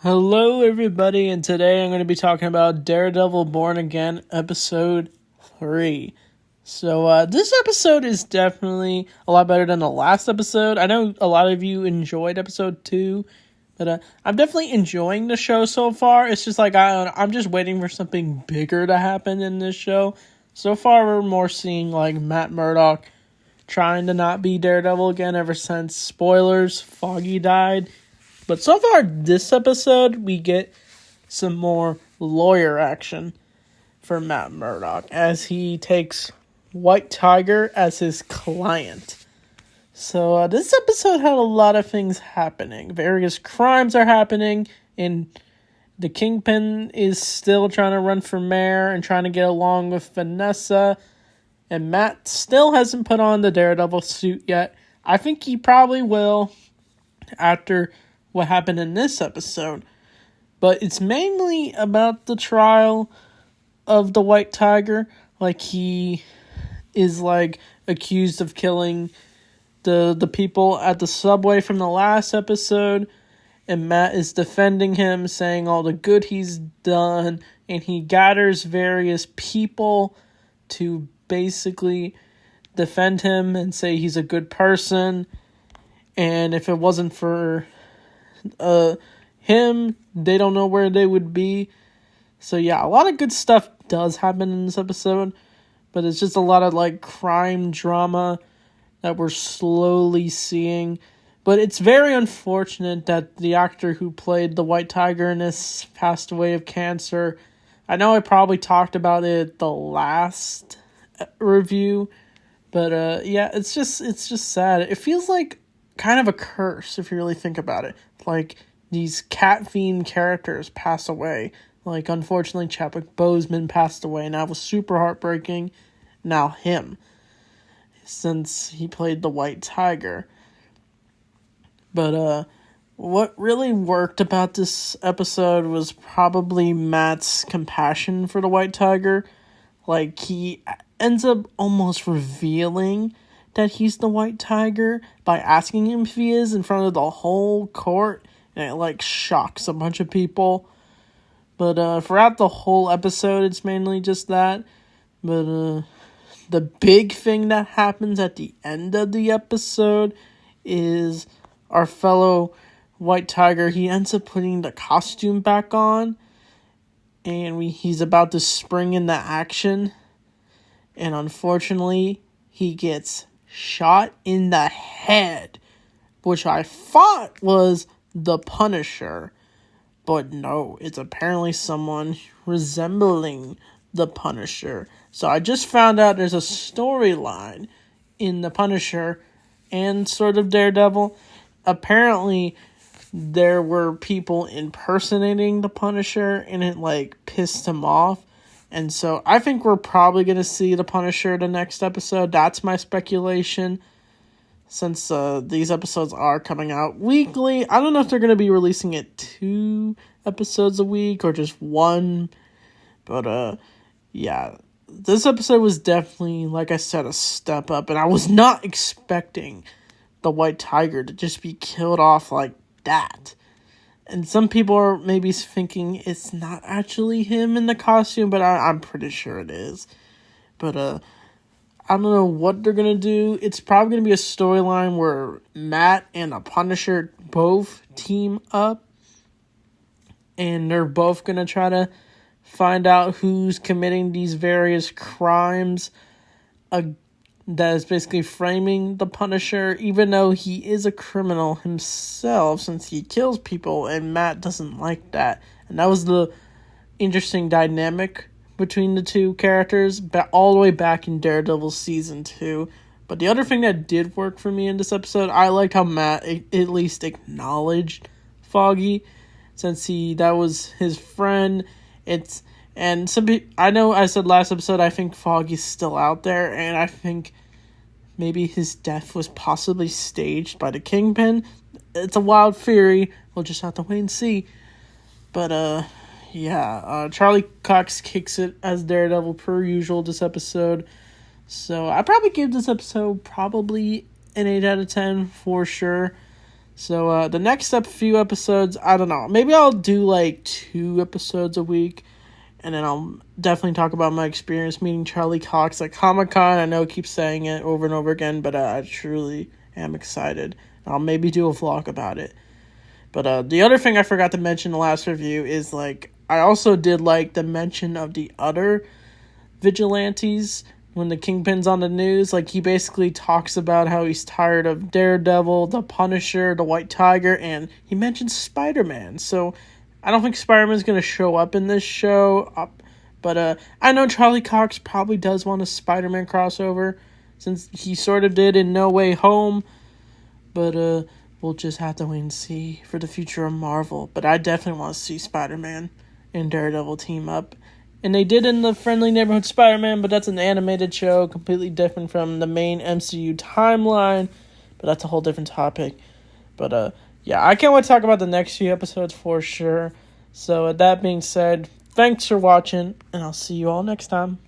Hello, everybody, and today I'm going to be talking about Daredevil Born Again, Episode 3. So, this episode is definitely a lot better than the last episode. I know a lot of you enjoyed Episode 2, but I'm definitely enjoying the show so far. It's just like I'm just waiting for something bigger to happen in this show. So far, we're more seeing, like, Matt Murdock trying to not be Daredevil again ever since, spoilers, Foggy died. But so far, this episode, we get some more lawyer action for Matt Murdock as he takes White Tiger as his client. So this episode had a lot of things happening. Various crimes are happening, and the Kingpin is still trying to run for mayor and trying to get along with Vanessa. And Matt still hasn't put on the Daredevil suit yet. I think he probably will after what happened in this episode, but it's mainly about the trial of the White Tiger. Like, he is like accused of killing the people at the subway from the last episode, and Matt is defending him, saying all the good he's done, and he gathers various people to basically defend him and say he's a good person, and if it wasn't for him, they don't know where they would be. So yeah, a lot of good stuff does happen in this episode, but it's just a lot of like crime drama that we're slowly seeing. But it's very unfortunate that the actor who played the White Tiger in this passed away of cancer. I know I probably talked about it the last review, but yeah, it's just sad. It feels like kind of a curse if you really think about it. Like, these cat-themed characters pass away. Like, unfortunately, Chadwick Boseman passed away, and that was super heartbreaking. Now him, since he played the White Tiger. But what really worked about this episode was probably Matt's compassion for the White Tiger. Like, he ends up almost revealing that he's the White Tiger by asking him if he is in front of the whole court, and it like shocks a bunch of people. But throughout the whole episode, it's mainly just that. But the big thing that happens at the end of the episode is our fellow White Tiger, he ends up putting the costume back on, and he's about to spring into action, and unfortunately, he gets shot in the head, which I thought was the Punisher, but no, it's apparently someone resembling the Punisher. So I just found out there's a storyline in the Punisher and sort of Daredevil. Apparently, there were people impersonating the Punisher, and it like pissed him off. And so I think we're probably going to see the Punisher the next episode. That's my speculation. Since these episodes are coming out weekly. I don't know if they're going to be releasing it 2 episodes a week or just 1. But yeah. This episode was definitely, like I said, a step up. And I was not expecting the White Tiger to just be killed off like that. And some people are maybe thinking it's not actually him in the costume, but I'm pretty sure it is. But I don't know what they're going to do. It's probably going to be a storyline where Matt and the Punisher both team up. And they're both going to try to find out who's committing these various crimes that is basically framing the Punisher, even though he is a criminal himself since he kills people, and Matt doesn't like that. And that was the interesting dynamic between the two characters all the way back in Daredevil Season 2. But the other thing that did work for me in this episode, I liked how Matt at least acknowledged Foggy, since that was his friend. And I know I said last episode, I think Foggy's still out there, and I think maybe his death was possibly staged by the Kingpin. It's a wild theory. We'll just have to wait and see. But, yeah, Charlie Cox kicks it as Daredevil per usual this episode. So I probably give this episode probably an 8 out of 10 for sure. So the next few episodes, I don't know. Maybe I'll do like 2 episodes a week. And then I'll definitely talk about my experience meeting Charlie Cox at Comic-Con. I know I keep saying it over and over again, but I truly am excited. I'll maybe do a vlog about it. But the other thing I forgot to mention in the last review is, like, I also did like the mention of the other vigilantes when the Kingpin's on the news. Like, he basically talks about how he's tired of Daredevil, the Punisher, the White Tiger, and he mentions Spider-Man. So I don't think Spider-Man's going to show up in this show. But I know Charlie Cox probably does want a Spider-Man crossover, since he sort of did in No Way Home. But we'll just have to wait and see for the future of Marvel. But I definitely want to see Spider-Man and Daredevil team up. And they did in the Friendly Neighborhood Spider-Man, but that's an animated show, completely different from the main MCU timeline. But that's a whole different topic. But yeah, I can't wait to talk about the next few episodes for sure. So, that being said, thanks for watching, and I'll see you all next time.